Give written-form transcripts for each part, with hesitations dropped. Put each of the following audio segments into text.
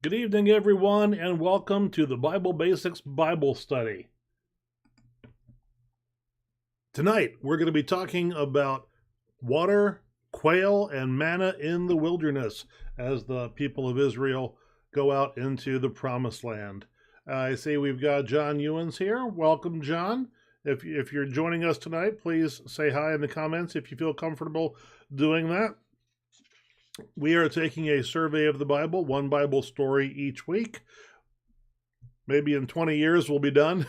Good evening, everyone, and welcome to the Bible Basics Bible Study. Tonight, we're going to be talking about water, quail, and manna in the wilderness as the people of Israel go out into the Promised Land. I see we've got John Ewens here. Welcome, John. If you're joining us tonight, please say hi in the comments if you feel comfortable doing that. We are taking a survey of the Bible, one Bible story each week. Maybe in 20 years we'll be done.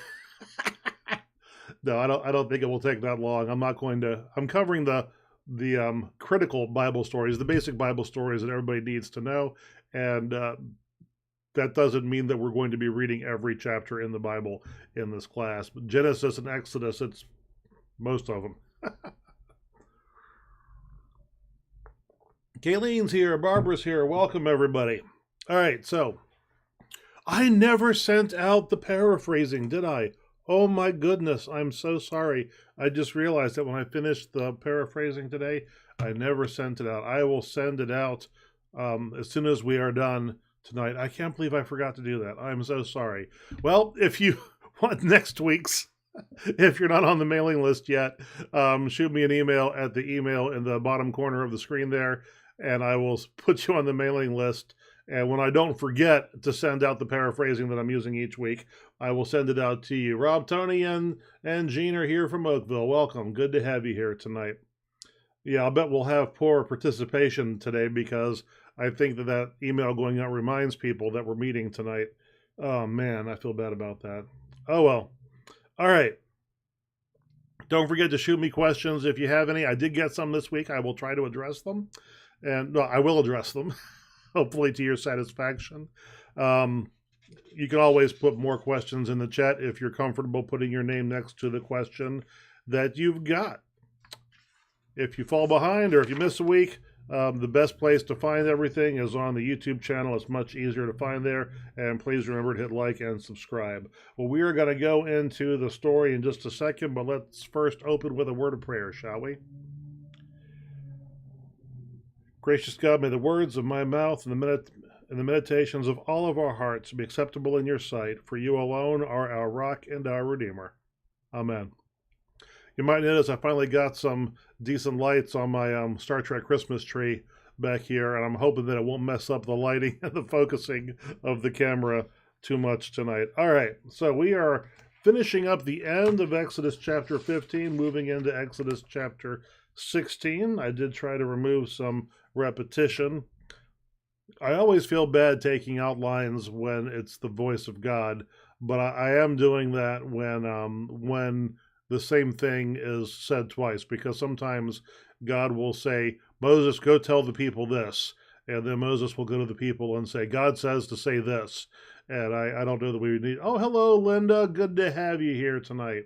No, I don't think it will take that long. I'm covering the critical Bible stories, the basic Bible stories that everybody needs to know, and that doesn't mean that we're going to be reading every chapter in the Bible in this class. But Genesis and Exodus, it's most of them. Kayleen's here, Barbara's here. Welcome, everybody. All right, so I never sent out the paraphrasing, did I? Oh my goodness, I'm so sorry. I just realized that when I finished the paraphrasing today, I never sent it out. I will send it out as soon as we are done tonight. I can't believe I forgot to do that. I'm so sorry. Well, if you want next week's, if you're not on the mailing list yet, shoot me an email at the email in the bottom corner of the screen there, and I will put you on the mailing list. And when I don't forget to send out the paraphrasing that I'm using each week, I will send it out to you. Rob, Tony, and Jean are here from Oakville. Welcome. Good to have you here tonight. Yeah, I'll bet we'll have poor participation today because I think that email going out reminds people that we're meeting tonight. Oh, man, I feel bad about that. Oh, well. All right. Don't forget to shoot me questions if you have any. I did get some this week. I will try to address them. And no, I will address them, hopefully to your satisfaction. You can always put more questions in the chat if you're comfortable putting your name next to the question that you've got. If you fall behind or if you miss a week, the best place to find everything is on the YouTube channel. It's much easier to find there. And please remember to hit like and subscribe. Well, we are going to go into the story in just a second, but let's first open with a word of prayer, shall we? Gracious God, may the words of my mouth and the meditations of all of our hearts be acceptable in your sight, for you alone are our rock and our Redeemer. Amen. You might notice I finally got some decent lights on my Star Trek Christmas tree back here, and I'm hoping that it won't mess up the lighting and the focusing of the camera too much tonight. All right, so we are finishing up the end of Exodus chapter 15, moving into Exodus chapter 16. I did try to remove some repetition. I always feel bad taking outlines when it's the voice of God, but I am doing that when the same thing is said twice, because sometimes God will say, Moses, go tell the people this, and then Moses will go to the people and say, God says to say this, and I don't know that we need, oh, hello, Linda, good to have you here tonight.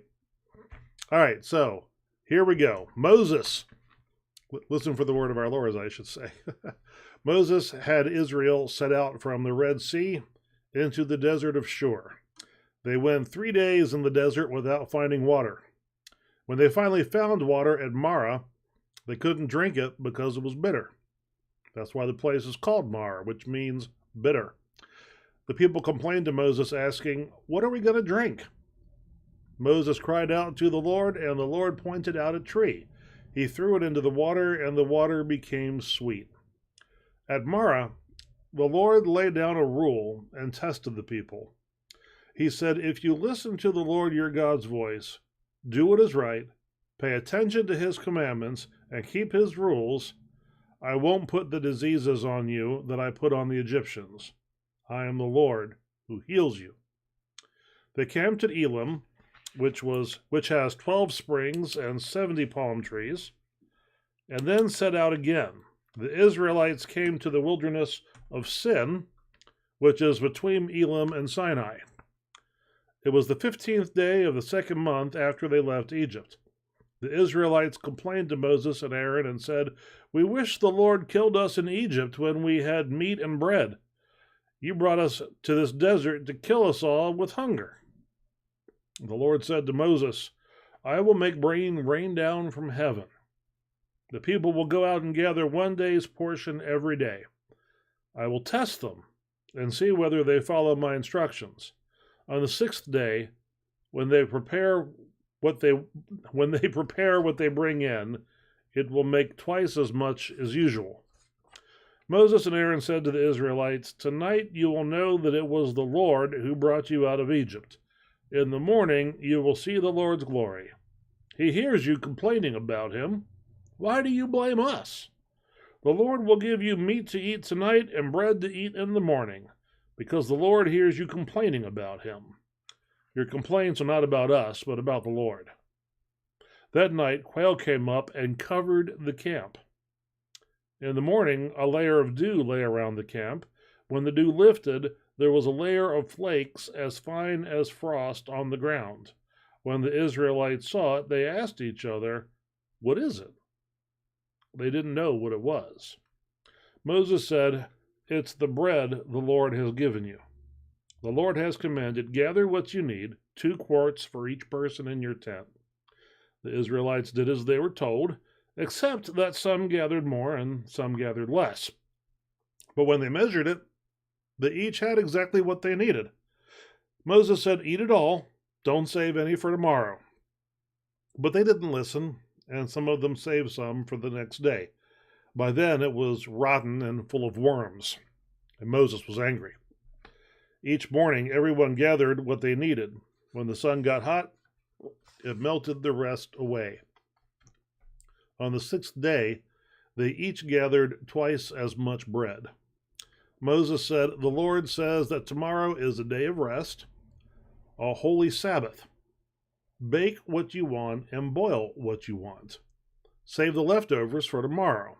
All right, so here we go. Moses, listen for the word of our Lord, I should say. Moses had Israel set out from the Red Sea into the desert of Shur. They went 3 days in the desert without finding water. When they finally found water at Marah, they couldn't drink it because it was bitter. That's why the place is called Marah, which means bitter. The people complained to Moses, asking, what are we going to drink? Moses cried out to the Lord, and the Lord pointed out a tree. He threw it into the water, and the water became sweet. At Marah, the Lord laid down a rule and tested the people. He said, if you listen to the Lord your God's voice, do what is right, pay attention to his commandments, and keep his rules, I won't put the diseases on you that I put on the Egyptians. I am the Lord who heals you. They camped at Elim, which has 12 springs and 70 palm trees, and then set out again. The Israelites came to the wilderness of Sin, which is between Elim and Sinai. It was the 15th day of the second month after they left Egypt. The Israelites complained to Moses and Aaron and said, we wish the Lord killed us in Egypt when we had meat and bread. You brought us to this desert to kill us all with hunger. The Lord said to Moses, I will make rain down from heaven. The people will go out and gather 1 day's portion every day. I will test them and see whether they follow my instructions. On the sixth day, when they prepare what they bring in, it will make twice as much as usual. Moses and Aaron said to the Israelites, "Tonight you will know that it was the Lord who brought you out of Egypt. In the morning you will see the Lord's glory. He hears you complaining about him. Why do you blame us? The Lord will give you meat to eat tonight and bread to eat in the morning, because the Lord hears you complaining about him. Your complaints are not about us, but about the Lord." That night, quail came up and covered the camp. In the morning, a layer of dew lay around the camp. When the dew lifted, there was a layer of flakes as fine as frost on the ground. When the Israelites saw it, they asked each other, "What is it?" They didn't know what it was. Moses said, "It's the bread the Lord has given you. The Lord has commanded, gather what you need, 2 quarts for each person in your tent." The Israelites did as they were told, except that some gathered more and some gathered less. But when they measured it, they each had exactly what they needed. Moses said, "Eat it all, don't save any for tomorrow." But they didn't listen, and some of them saved some for the next day. By then it was rotten and full of worms, and Moses was angry. Each morning everyone gathered what they needed. When the sun got hot, it melted the rest away. On the 6th day, they each gathered twice as much bread. Moses said, "The Lord says that tomorrow is a day of rest, a holy Sabbath. Bake what you want and boil what you want. Save the leftovers for tomorrow."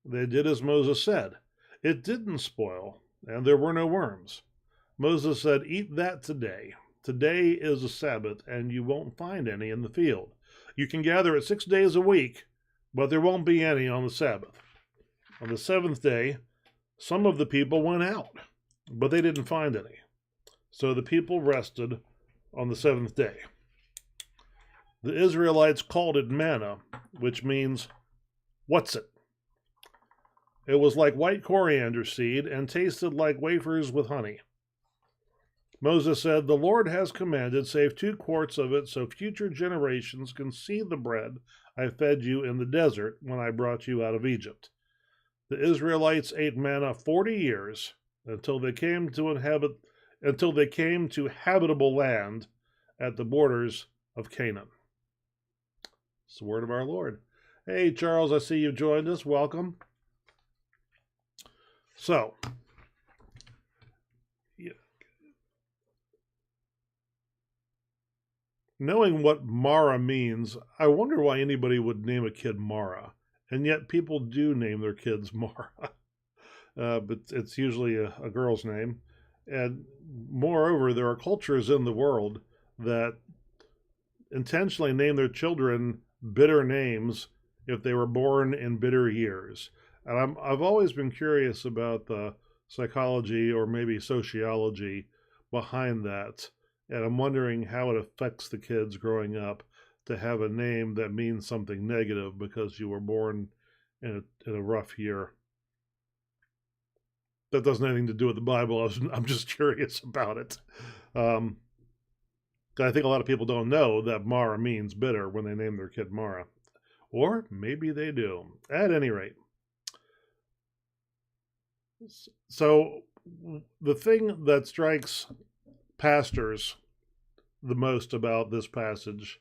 They did as Moses said. It didn't spoil, and there were no worms. Moses said, "Eat that today. Today is a Sabbath, and you won't find any in the field. You can gather it 6 days a week, but there won't be any on the Sabbath." On the 7th day, some of the people went out, but they didn't find any. So the people rested on the 7th day. The Israelites called it manna, which means, "What's it?" It was like white coriander seed and tasted like wafers with honey. Moses said, "The Lord has commanded, save 2 quarts of it so future generations can see the bread I fed you in the desert when I brought you out of Egypt." The Israelites ate manna 40 years until they came to habitable land at the borders of Canaan. It's the word of our Lord. Hey, Charles, I see you've joined us. Welcome. So, knowing what Mara means, I wonder why anybody would name a kid Mara. And yet people do name their kids Mara. But it's usually a girl's name. And moreover, there are cultures in the world that intentionally name their children bitter names if they were born in bitter years. And I've always been curious about the psychology or maybe sociology behind that. And I'm wondering how it affects the kids growing up to have a name that means something negative because you were born in a rough year. That doesn't have anything to do with the Bible. I'm just curious about it. I think a lot of people don't know that Mara means bitter when they name their kid Mara. Or maybe they do. At any rate. So the thing that strikes pastors the most about this passage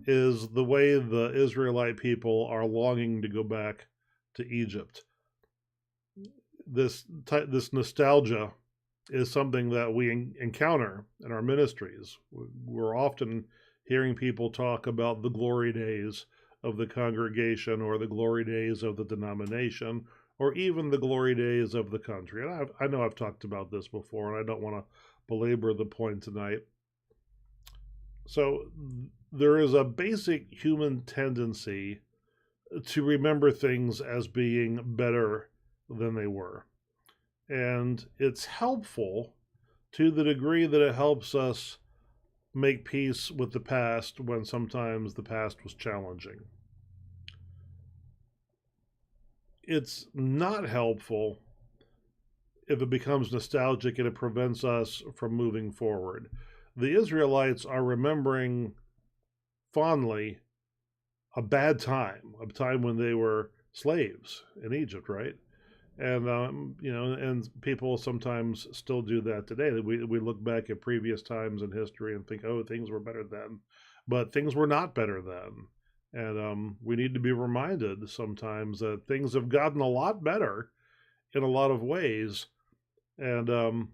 is the way the Israelite people are longing to go back to Egypt. This nostalgia is something that we encounter in our ministries. We're often hearing people talk about the glory days of the congregation or the glory days of the denomination or even the glory days of the country. And I know I've talked about this before, and I don't want to belabor the point tonight. So there is a basic human tendency to remember things as being better than they were. And it's helpful to the degree that it helps us make peace with the past when sometimes the past was challenging. It's not helpful if it becomes nostalgic and it prevents us from moving forward. The Israelites are remembering fondly a time when they were slaves in Egypt, right? And and people sometimes still do that today. We look back at previous times in history and think, oh, things were better then, but things were not better then. And we need to be reminded sometimes that things have gotten a lot better in a lot of ways, and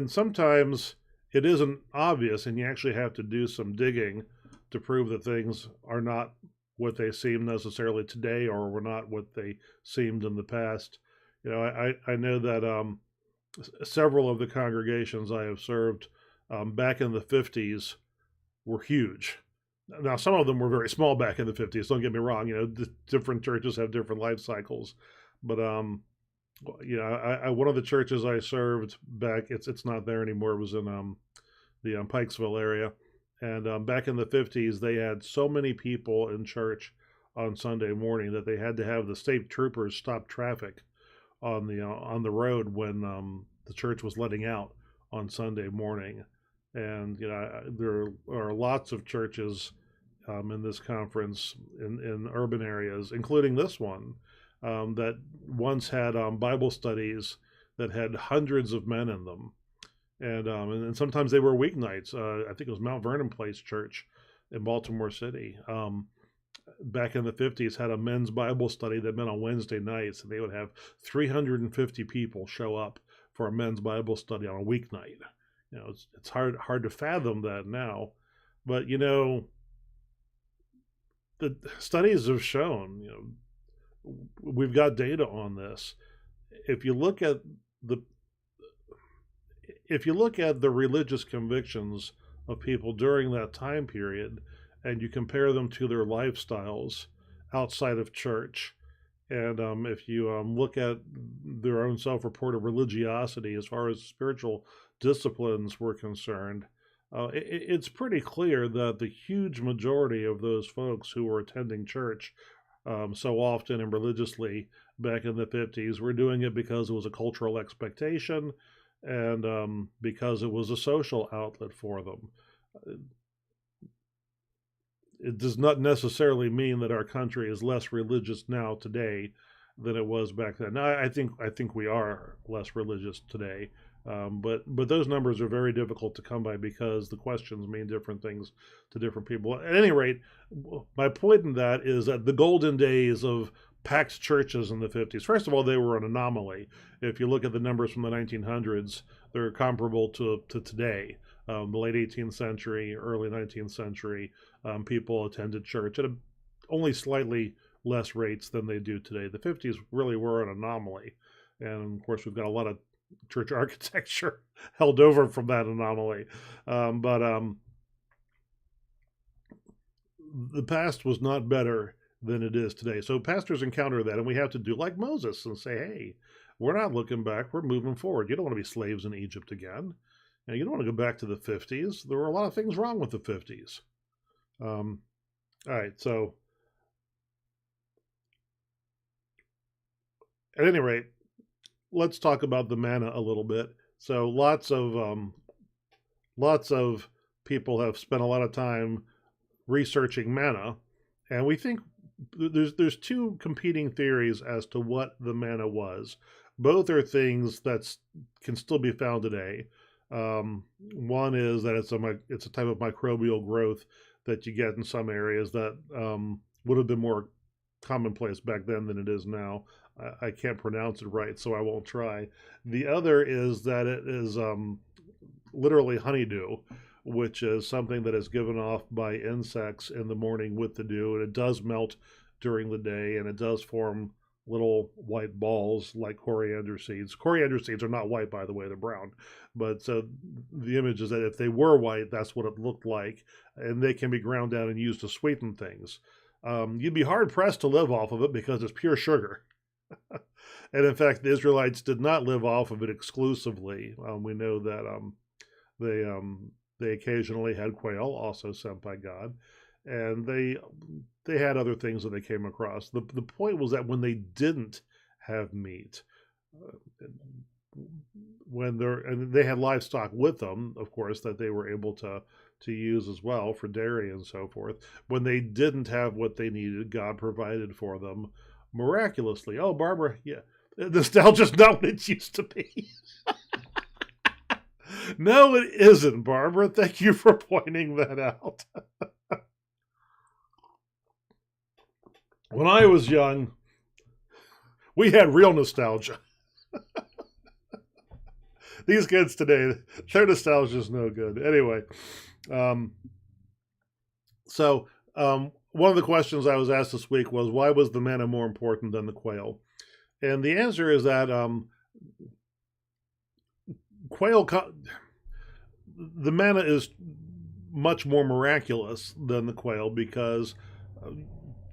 sometimes it isn't obvious, and you actually have to do some digging to prove that things are not what they seem necessarily today, or were not what they seemed in the past. I know that several of the congregations I have served back in the 50s were huge. Now, some of them were very small back in the 50s. Don't get me wrong. Different churches have different life cycles, but one of the churches I served back, it's not there anymore. It was in the Pikesville area, and back in the 50s, they had so many people in church on Sunday morning that they had to have the state troopers stop traffic on the road when the church was letting out on Sunday morning. And there are lots of churches in this conference in urban areas, including this one, that once had Bible studies that had hundreds of men in them, and sometimes they were weeknights. I think it was Mount Vernon Place Church in Baltimore City. Back in the 50s, had a men's Bible study that met on Wednesday nights, and they would have 350 people show up for a men's Bible study on a weeknight. It's hard to fathom that now, but the studies have shown, we've got data on this. If you look at the religious convictions of people during that time period, and you compare them to their lifestyles outside of church, and if you look at their own self-reported religiosity as far as spiritual disciplines were concerned, it's pretty clear that the huge majority of those folks who were attending church so often and religiously back in the 50s were doing it because it was a cultural expectation, and because it was a social outlet for them. It does not necessarily mean that our country is less religious now today than it was back then. Now, I think we are less religious today, but those numbers are very difficult to come by because the questions mean different things to different people. At any rate, my point in that is that the golden days of packed churches in the 50s, first of all, they were an anomaly. If you look at the numbers from the 1900s, they're comparable to today. The late 18th century, early 19th century, people attended church at only slightly less rates than they do today. The 50s really were an anomaly. And of course, we've got a lot of church architecture held over from that anomaly. But the past was not better than it is today. So pastors encounter that, and we have to do like Moses and say, hey, we're not looking back, we're moving forward. You don't want to be slaves in Egypt again. And you don't want to go back to the 50s. There were a lot of things wrong with the 50s. All right, so at any rate, let's talk about the manna a little bit. So lots of people have spent a lot of time researching manna, and we think there's two competing theories as to what the manna was. Both are things that can still be found today. One is that it's a type of microbial growth that you get in some areas that would have been more commonplace back then than it is now. I can't pronounce it right, so I won't try. The other is that it is literally honeydew, which is something that is given off by insects in the morning with the dew, and it does melt during the day, and it does form little white balls like coriander seeds. Coriander seeds are not white, by the way, they're brown. But so the image is that if they were white, that's what it looked like, and they can be ground down and used to sweeten things. You'd be hard-pressed to live off of it because it's pure sugar. And in fact, the Israelites did not live off of it exclusively. We know that they occasionally had quail, also sent by God, and they had other things that they came across. The point was that when they didn't have meat, And they had livestock with them, of course, that they were able to use as well for dairy and so forth. When they didn't have what they needed, God provided for them miraculously. Oh, Barbara, yeah, nostalgia's not what it used to be. No, it isn't, Barbara. Thank you for pointing that out. When I was young, we had real nostalgia. These kids today, their nostalgia is no good. Anyway, um, so one of the questions I was asked this week was, why was the manna more important than the quail? And the answer is that quail, the manna is much more miraculous than the quail because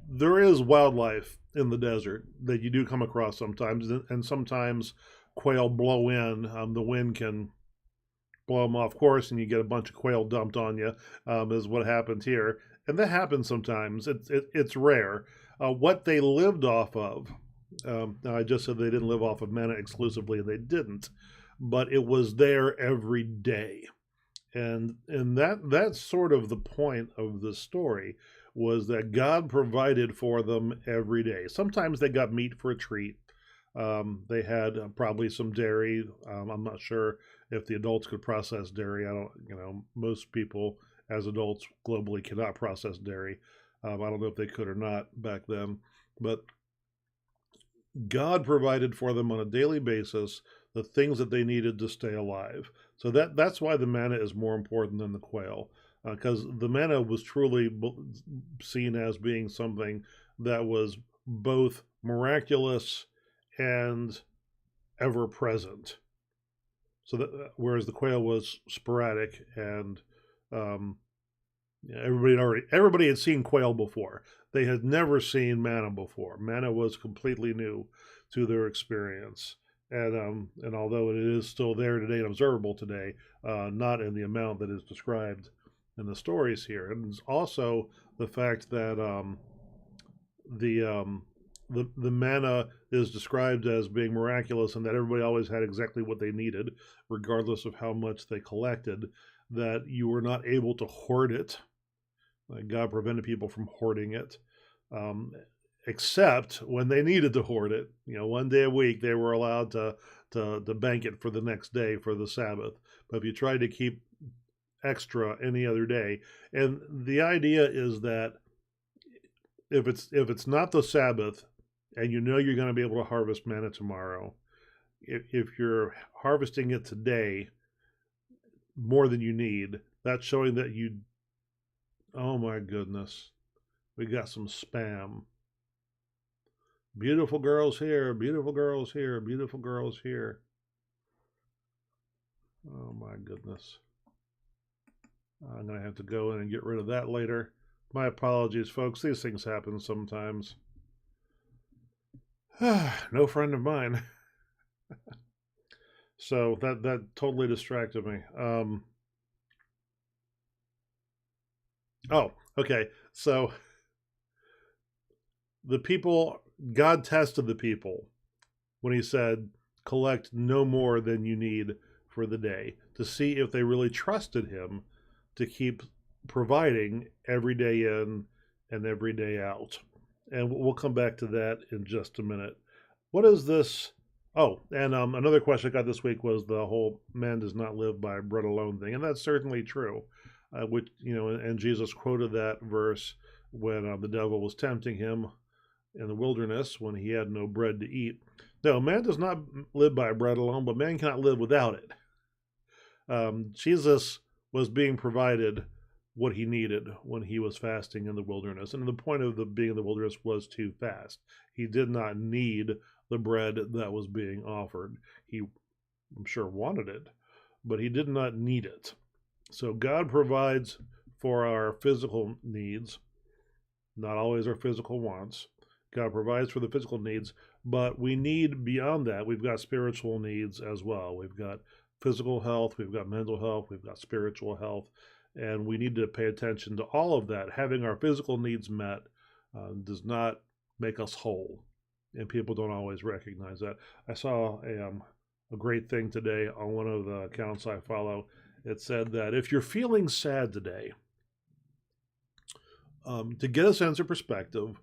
there is wildlife in the desert that you do come across sometimes, and sometimes quail blow in. The wind can blow them off course, and you get a bunch of quail dumped on you, is what happened here. And that happens sometimes. It's rare. What they lived off of, now I just said they didn't live off of manna exclusively, and they didn't, but it was there every day. And that's sort of the point of the story, was that God provided for them every day. Sometimes they got meat for a treat. They had probably some dairy. I'm not sure if the adults could process dairy. I don't, most people as adults globally cannot process dairy. I don't know if they could or not back then, but God provided for them on a daily basis the things that they needed to stay alive. So that's why the manna is more important than the quail, because the manna was truly seen as being something that was both miraculous and ever present. So that, whereas the quail was sporadic, and everybody had seen quail before. They had never seen manna before. Manna was completely new to their experience. And although it is still there today and observable today, not in the amount that is described in the stories here. And it's also the fact that the manna is described as being miraculous, and that everybody always had exactly what they needed, regardless of how much they collected. That you were not able to hoard it. God prevented people from hoarding it. Except when they needed to hoard it. One day a week they were allowed to bank it for the next day for the Sabbath. But if you tried to keep extra any other day, and the idea is that if it's not the Sabbath, and you're going to be able to harvest manna tomorrow, if you're harvesting it today more than you need, that's showing that you. Oh my goodness, we got some spam. Beautiful girls here, beautiful girls here, beautiful girls here. Oh my goodness. I'm going to have to go in and get rid of that later. My apologies, folks. These things happen sometimes. No friend of mine. So that totally distracted me. Oh, okay. So the people, God tested the people when he said, collect no more than you need for the day, to see if they really trusted him to keep providing every day in and every day out. And we'll come back to that in just a minute. What is this? Oh, and another question I got this week was the whole man does not live by bread alone thing. And that's certainly true. Which, and Jesus quoted that verse when the devil was tempting him in the wilderness when he had no bread to eat. No, man does not live by bread alone, but man cannot live without it. Jesus was being provided what he needed when he was fasting in the wilderness. And the point of being in the wilderness was to fast. He did not need the bread that was being offered. He, I'm sure, wanted it, but he did not need it. So God provides for our physical needs, not always our physical wants. God provides for the physical needs, but we need beyond that. We've got spiritual needs as well. We've got physical health, we've got mental health, we've got spiritual health, and we need to pay attention to all of that. Having our physical needs met does not make us whole. and people don't always recognize that. I saw a great thing today on one of the accounts I follow. It said that if you're feeling sad today, to get a sense of perspective,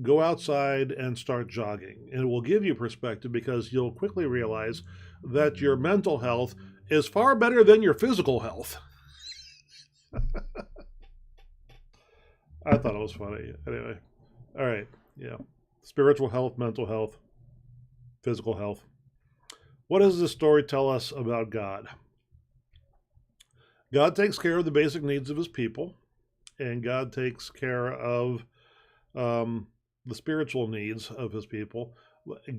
go outside and start jogging. And it will give you perspective because you'll quickly realize that your mental health is far better than your physical health. I thought it was funny. Anyway, all right. Yeah. Spiritual health, mental health, physical health. What does this story tell us about God? God takes care of the basic needs of his people, and God takes care of the spiritual needs of his people.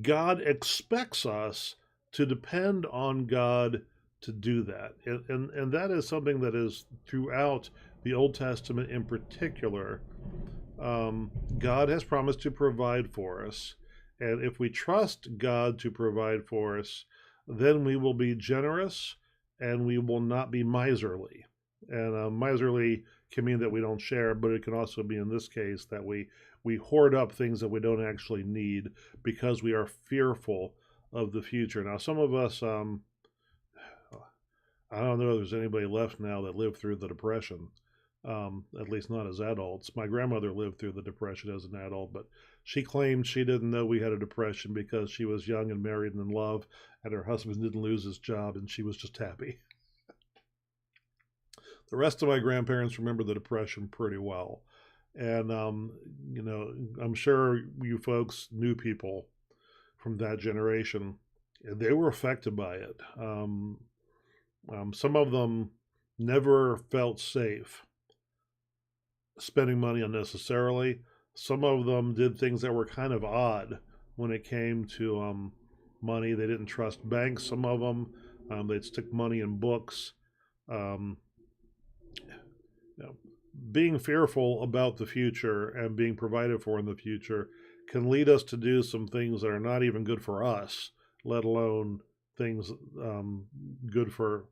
God expects us to depend on God to do that. And that is something that is throughout the Old Testament in particular. God has promised to provide for us. And if we trust God to provide for us, then we will be generous and we will not be miserly. And miserly can mean that we don't share, but it can also be in this case that we hoard up things that we don't actually need because we are fearful of the future. Now, some of us, I don't know if there's anybody left now that lived through the Depression, at least not as adults. My grandmother lived through the Depression as an adult, but she claimed she didn't know we had a depression because she was young and married and in love, and her husband didn't lose his job, and she was just happy. The rest of my grandparents remember the Depression pretty well. And, I'm sure you folks knew people from that generation, and they were affected by it. Some of them never felt safe spending money unnecessarily. Some of them did things that were kind of odd when it came to money. They didn't trust banks. Some of them, they'd stick money in books. Um, you know, being fearful about the future and being provided for in the future can lead us to do some things that are not even good for us, let alone things good for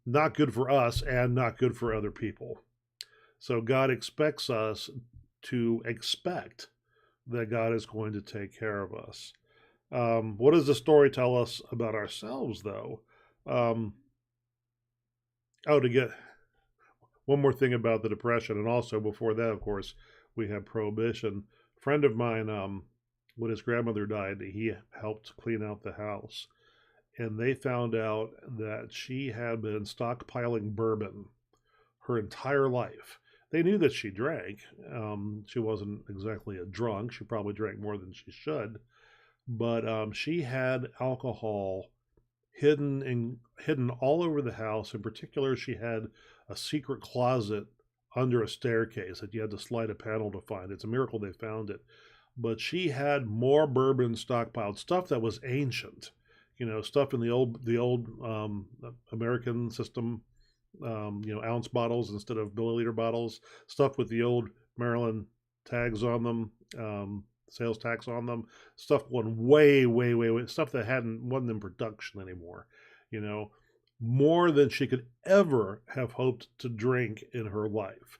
not good for us and not good for other people. So God expects us to expect that God is going to take care of us. What does the story tell us about ourselves, though? To get one more thing about the Depression, and also before that, of course, we had Prohibition. A friend of mine, when his grandmother died, he helped clean out the house. And they found out that she had been stockpiling bourbon her entire life. They knew that she drank. She wasn't exactly a drunk. She probably drank more than she should. But she had alcohol hidden all over the house. In particular, she had a secret closet under a staircase that you had to slide a panel to find. It's a miracle they found it. But she had more bourbon stockpiled, stuff that was ancient, stuff in the old American system, ounce bottles instead of milliliter bottles, stuff with the old Maryland tags on them, sales tax on them, stuff going way, way, way, way, stuff that wasn't in production anymore, more than she could ever have hoped to drink in her life.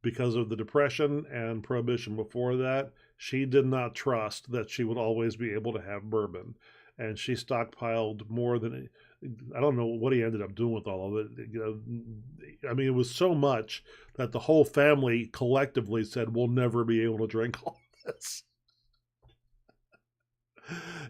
Because of the Depression and Prohibition before that, she did not trust that she would always be able to have bourbon. And she stockpiled more than, I don't know what he ended up doing with all of it. I mean, it was so much that the whole family collectively said, we'll never be able to drink all this.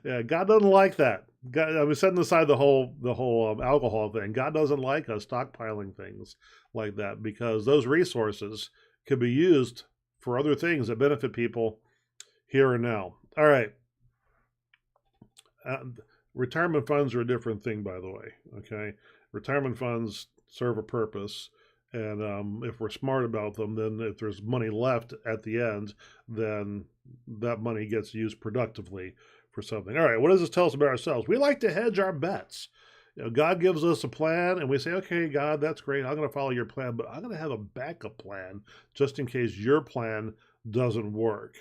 Yeah, God doesn't like that. God, I was setting aside the whole alcohol thing. God doesn't like us stockpiling things like that because those resources could be used for other things that benefit people here and now. All right. Retirement funds are a different thing, by the way. Okay, retirement funds serve a purpose, and if we're smart about them, then if there's money left at the end, then that money gets used productively for something. All right, what does this tell us about ourselves? We like to hedge our bets. God gives us a plan, and we say, okay, God, that's great. I'm going to follow your plan, but I'm going to have a backup plan just in case your plan doesn't work.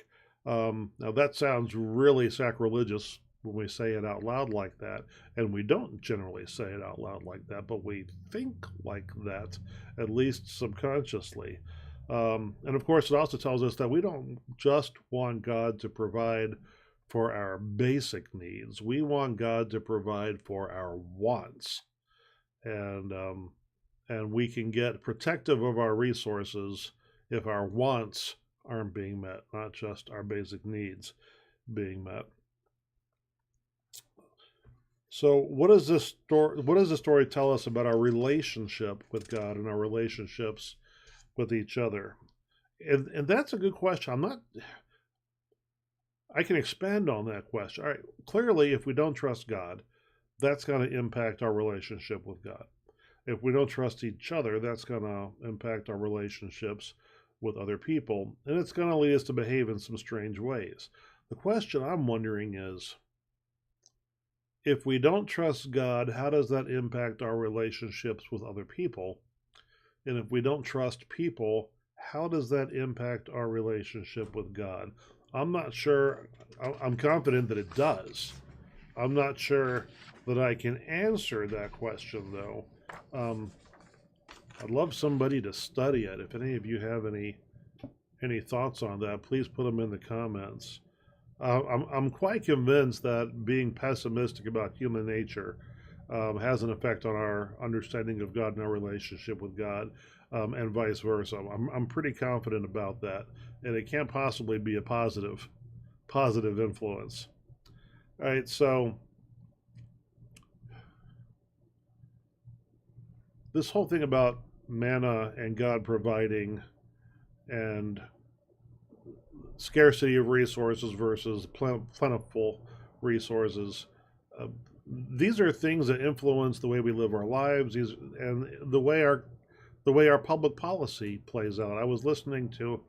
Now, that sounds really sacrilegious when we say it out loud like that, and we don't generally say it out loud like that, but we think like that, at least subconsciously. And of course, it also tells us that we don't just want God to provide for our basic needs. We want God to provide for our wants, and we can get protective of our resources if our wants aren't being met, not just our basic needs being met. So, what does this story? What does the story tell us about our relationship with God and our relationships with each other? And that's a good question. I can expand on that question. All right, clearly, if we don't trust God, that's going to impact our relationship with God. If we don't trust each other, that's going to impact our relationships with other people, and it's going to lead us to behave in some strange ways. The question I'm wondering is, if we don't trust God, how does that impact our relationships with other people? And if we don't trust people, how does that impact our relationship with God? I'm not sure. I'm confident that it does. I'm not sure that I can answer that question, though. I'd love somebody to study it. If any of you have any thoughts on that, please put them in the comments. I'm quite convinced that being pessimistic about human nature has an effect on our understanding of God and our relationship with God, and vice versa. I'm pretty confident about that, and it can't possibly be a positive influence. All right, so this whole thing about manna and God providing and scarcity of resources versus plentiful resources. Uh, these are things that influence the way we live our lives, and the way our public policy plays out. I was listening to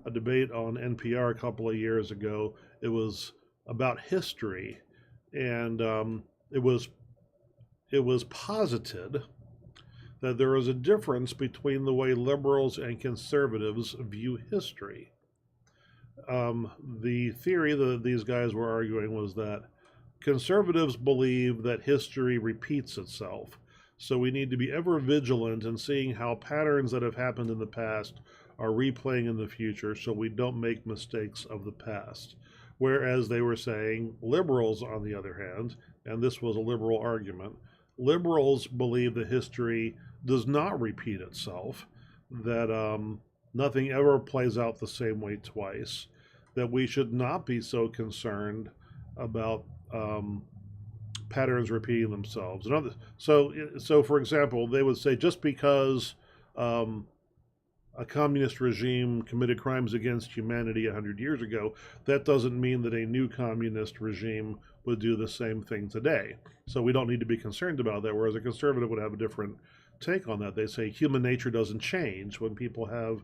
a debate on NPR a couple of years ago. It was about history, and it was posited that there is a difference between the way liberals and conservatives view history. The theory that these guys were arguing was that conservatives believe that history repeats itself. So we need to be ever vigilant in seeing how patterns that have happened in the past are replaying in the future so we don't make mistakes of the past. Whereas they were saying, liberals, on the other hand, and this was a liberal argument, liberals believe that history does not repeat itself, that nothing ever plays out the same way twice, that we should not be so concerned about patterns repeating themselves. So, for example, they would say just because a communist regime committed crimes against humanity 100 years ago, that doesn't mean that a new communist regime would do the same thing today. So we don't need to be concerned about that, whereas a conservative would have a different take on that. They say human nature doesn't change. When people have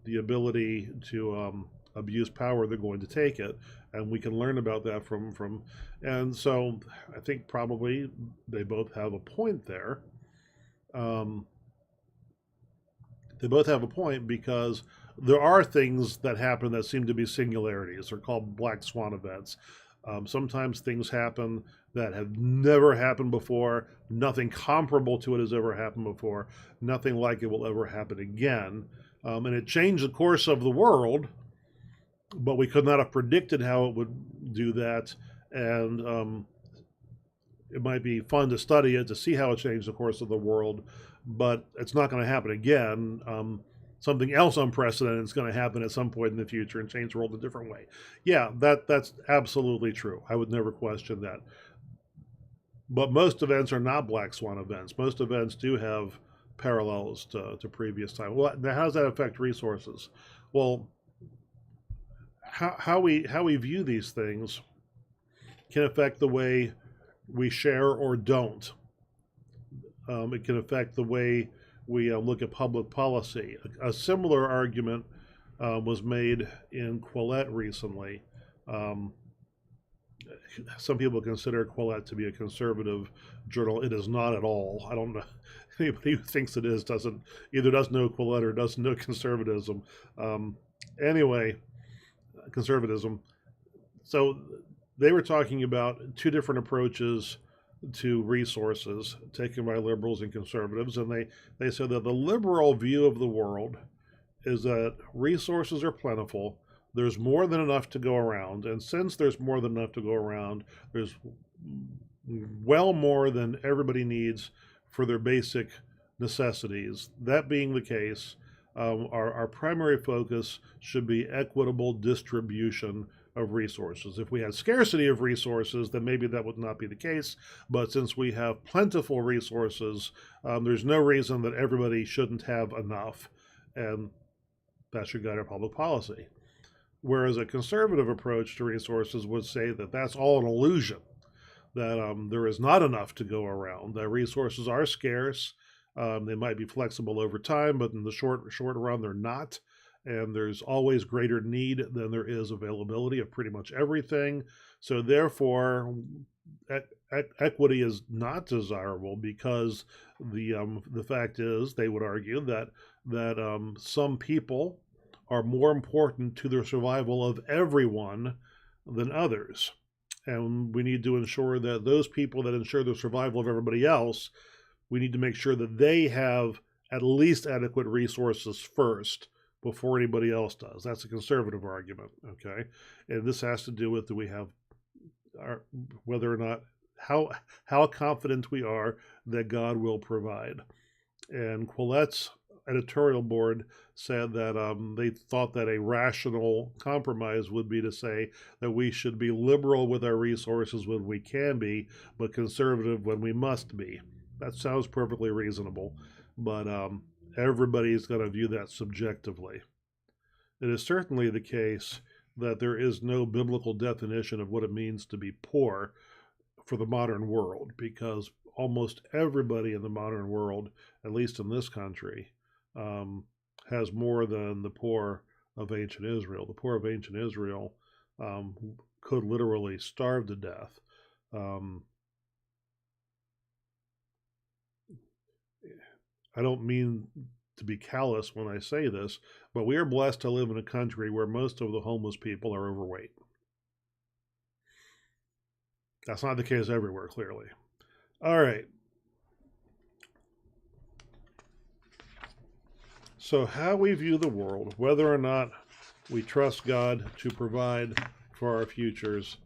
the ability to abuse power, they're going to take it, and we can learn about that from. And so I think probably they both have a point there. They both have a point because there are things that happen that seem to be singularities. They're called black swan events. Sometimes things happen that have never happened before. Nothing comparable to it has ever happened before. Nothing like it will ever happen again. And it changed the course of the world, but we could not have predicted how it would do that. And it might be fun to study it to see how it changed the course of the world, but it's not going to happen again. Something else unprecedented is going to happen at some point in the future and change the world in a different way. Yeah, that's absolutely true. I would never question that. But most events are not black swan events. Most events do have parallels to previous time. Well, now how does that affect resources? Well, how we view these things can affect the way we share or don't. It can affect the way we look at public policy. A similar argument was made in Quail recently. Some people consider Quail to be a conservative journal. It is not at all. I don't know. Anybody who thinks it is doesn't know Quail or doesn't know conservatism. Anyway, conservatism. So they were talking about two different approaches to resources taken by liberals and conservatives, and they said that the liberal view of the world is that resources are plentiful. There's more than enough to go around. And since there's more than enough to go around, there's well more than everybody needs for their basic necessities. That being the case, our primary focus should be equitable distribution of resources. If we had scarcity of resources, then maybe that would not be the case. But since we have plentiful resources, there's no reason that everybody shouldn't have enough. And that should guide our public policy. Whereas a conservative approach to resources would say that that's all an illusion, that there is not enough to go around, that resources are scarce. They might be flexible over time, but in the short run, they're not. And there's always greater need than there is availability of pretty much everything. So therefore, equity is not desirable because the fact is, they would argue that some people are more important to the survival of everyone than others. And we need to ensure that those people that ensure the survival of everybody else, we need to make sure that they have at least adequate resources first before anybody else does. That's a conservative argument, okay? And this has to do with, do we have whether or not, how confident we are that God will provide. And Quillet's editorial board said that they thought that a rational compromise would be to say that we should be liberal with our resources when we can be, but conservative when we must be. That sounds perfectly reasonable, but everybody's going to view that subjectively. It is certainly the case that there is no biblical definition of what it means to be poor for the modern world, because almost everybody in the modern world, at least in this country, has more than the poor of ancient Israel. The poor of ancient Israel could literally starve to death. I don't mean to be callous when I say this, but we are blessed to live in a country where most of the homeless people are overweight. That's not the case everywhere, clearly. All right. So how we view the world, whether or not we trust God to provide for our futures,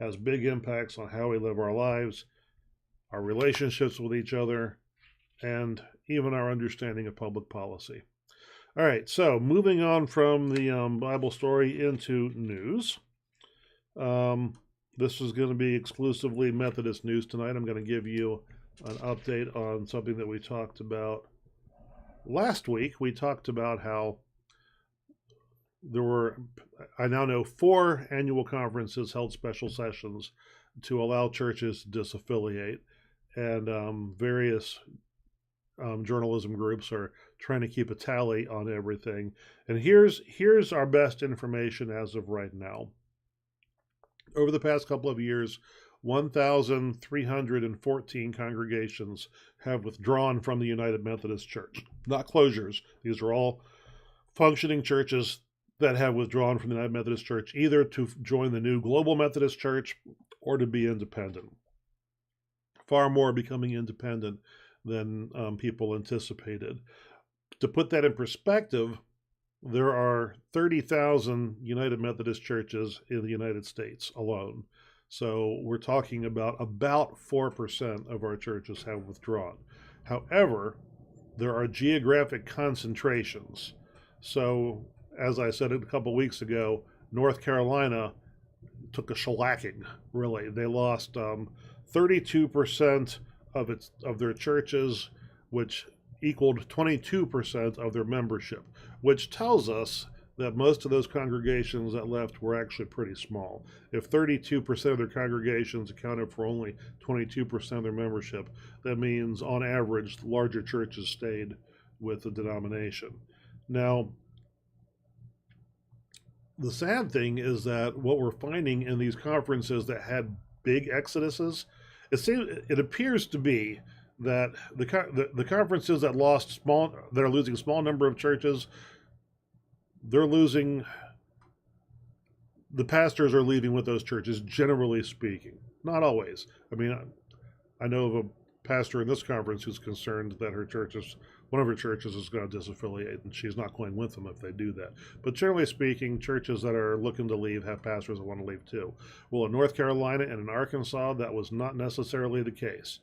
has big impacts on how we live our lives, our relationships with each other, and even our understanding of public policy. All right, so moving on from the Bible story into news. This is going to be exclusively Methodist news tonight. I'm going to give you an update on something that we talked about last week. We talked about how there were, I now know, 4 annual conferences held special sessions to allow churches to disaffiliate, and various journalism groups are trying to keep a tally on everything. And here's our best information as of right now. Over the past couple of years, 1,314 congregations have withdrawn from the United Methodist Church. Not closures. These are all functioning churches that have withdrawn from the United Methodist Church, either to join the new Global Methodist Church or to be independent. Far more becoming independent than people anticipated. To put that in perspective, there are 30,000 United Methodist churches in the United States alone. So we're talking about 4% of our churches have withdrawn. However, there are geographic concentrations. So, as I said a couple of weeks ago, North Carolina took a shellacking, really. They lost 32% of their churches, which equaled 22% of their membership, which tells us that most of those congregations that left were actually pretty small. If 32% of their congregations accounted for only 22% of their membership, that means on average larger churches stayed with the denomination. Now, the sad thing is that what we're finding in these conferences that had big exoduses, it appears to be that the conferences that are losing small number of churches, the pastors are leaving with those churches, generally speaking. Not always. I mean, I know of pastor in this conference who's concerned that one of her churches is going to disaffiliate, and she's not going with them if they do that. But generally speaking, churches that are looking to leave have pastors that want to leave too. Well, in North Carolina and in Arkansas, that was not necessarily the case.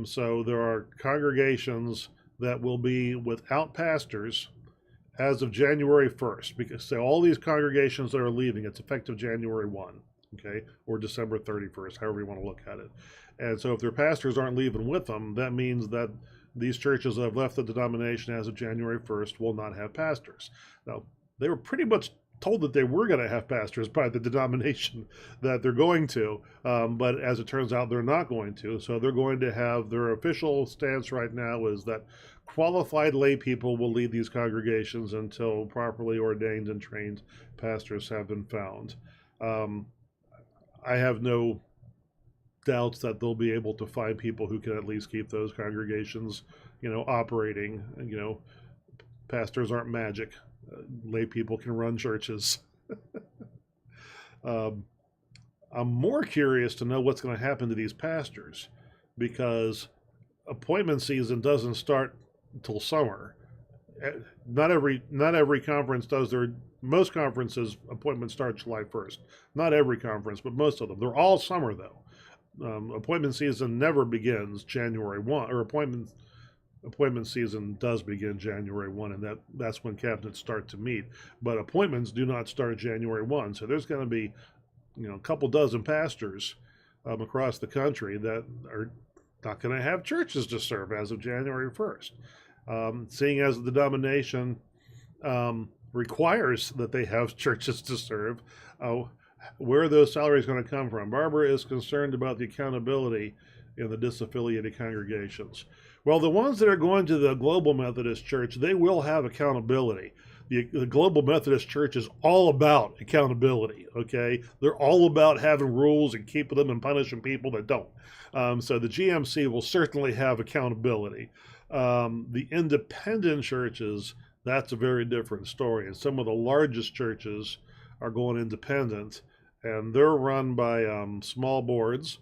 So there are congregations that will be without pastors as of January 1st, because so all these congregations that are leaving, it's effective January 1, okay, or December 31st, however you want to look at it. And so if their pastors aren't leaving with them, that means that these churches that have left the denomination as of January 1st will not have pastors. Now, they were pretty much told that they were going to have pastors by the denomination that they're going to, but as it turns out, they're not going to. So they're going to have their official stance right now is that qualified lay people will lead these congregations until properly ordained and trained pastors have been found. I have no doubts that they'll be able to find people who can at least keep those congregations, operating. Pastors aren't magic. Lay people can run churches. I'm more curious to know what's going to happen to these pastors, because appointment season doesn't start until summer. Not every conference does most conferences appointments start July 1st. Not every conference, but most of them. They're all summer though. Appointment season never begins January 1, or appointment season does begin January 1, and that's when cabinets start to meet. But appointments do not start January 1. So there's going to be, a couple dozen pastors across the country that are not going to have churches to serve as of January 1st. Seeing as the denomination requires that they have churches to serve, where are those salaries going to come from? Barbara is concerned about the accountability in the disaffiliated congregations. Well, the ones that are going to the Global Methodist Church, they will have accountability. The Global Methodist Church is all about accountability, okay? They're all about having rules and keeping them and punishing people that don't. So the GMC will certainly have accountability. The independent churches, that's a very different story. And some of the largest churches are going independent, and they're run by small boards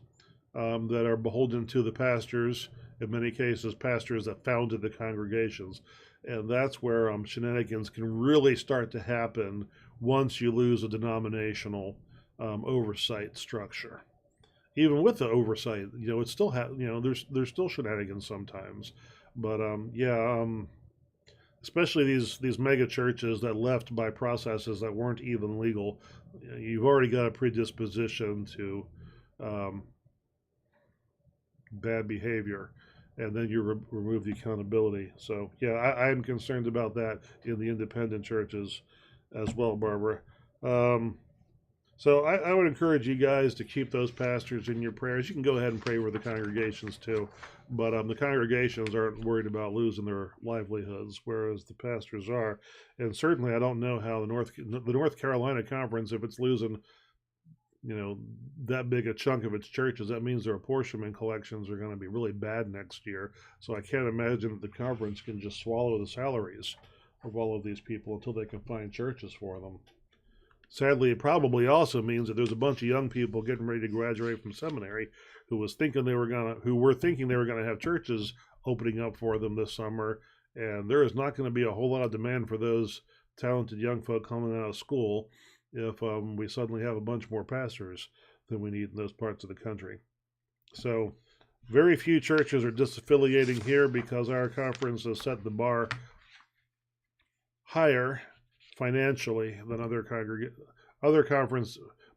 that are beholden to the pastors, in many cases pastors that founded the congregations. And that's where shenanigans can really start to happen once you lose a denominational oversight structure. Even with the oversight, it's still there's still shenanigans sometimes. But especially these mega churches that left by processes that weren't even legal, you've already got a predisposition to bad behavior, and then you remove the accountability. So yeah, I'm concerned about that in the independent churches as well, Barbara. So I would encourage you guys to keep those pastors in your prayers. You can go ahead and pray with the congregations too, but the congregations aren't worried about losing their livelihoods, whereas the pastors are. And certainly, I don't know how the North Carolina conference, if it's losing, that big a chunk of its churches, that means their apportionment collections are going to be really bad next year. So I can't imagine that the conference can just swallow the salaries of all of these people until they can find churches for them. Sadly, it probably also means that there's a bunch of young people getting ready to graduate from seminary who were thinking they were gonna have churches opening up for them this summer, and there is not going to be a whole lot of demand for those talented young folk coming out of school if we suddenly have a bunch more pastors than we need in those parts of the country. So very few churches are disaffiliating here because our conference has set the bar higher financially than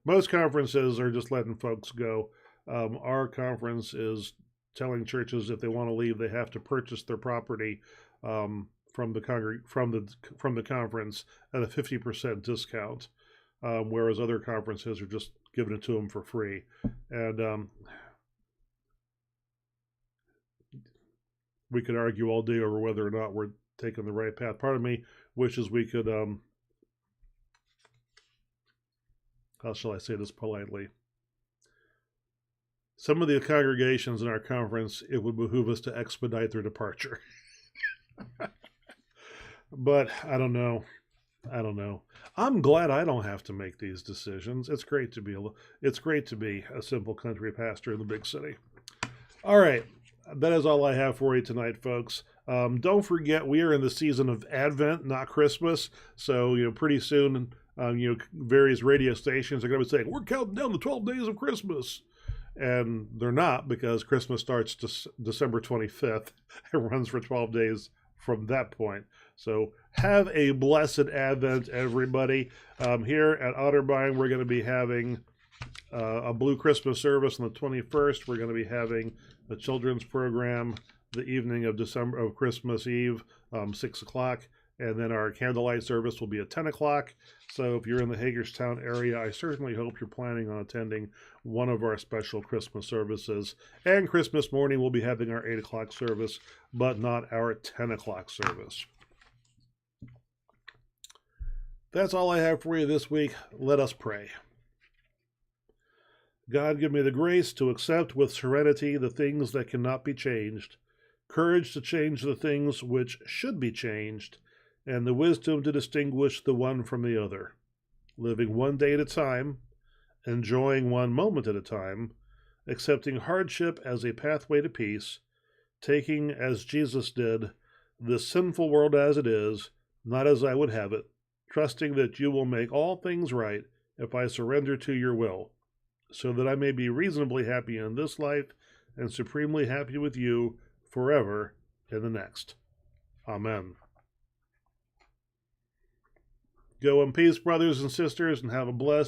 most conferences are just letting folks go. Our conference is telling churches if they want to leave, they have to purchase their property from the conference at a 50% discount, whereas other conferences are just giving it to them for free. And we could argue all day over whether or not we're taking the right path. Part of me wishes we could how shall I say this politely? Some of the congregations in our conference, it would behoove us to expedite their departure. But I don't know. I'm glad I don't have to make these decisions. It's great to be a simple country pastor in the big city. All right. that is all I have for you tonight, folks. Don't forget, we are in the season of Advent, not Christmas. So, pretty soon, various radio stations are going to be saying, we're counting down the 12 days of Christmas. And they're not, because Christmas starts December 25th. It runs for 12 days from that point. So have a blessed Advent, everybody. Here at Otterbein, we're going to be having a Blue Christmas service on the 21st. We're going to be having a children's program the evening of Christmas Eve, 6 o'clock. And then our candlelight service will be at 10 o'clock. So if you're in the Hagerstown area, I certainly hope you're planning on attending one of our special Christmas services. And Christmas morning, we'll be having our 8 o'clock service, but not our 10 o'clock service. That's all I have for you this week. Let us pray. God, give me the grace to accept with serenity the things that cannot be changed, courage to change the things which should be changed, and the wisdom to distinguish the one from the other, living one day at a time, enjoying one moment at a time, accepting hardship as a pathway to peace, taking, as Jesus did, this sinful world as it is, not as I would have it, trusting that you will make all things right if I surrender to your will, so that I may be reasonably happy in this life and supremely happy with you forever in the next. Amen. Go in peace, brothers and sisters, and have a blessed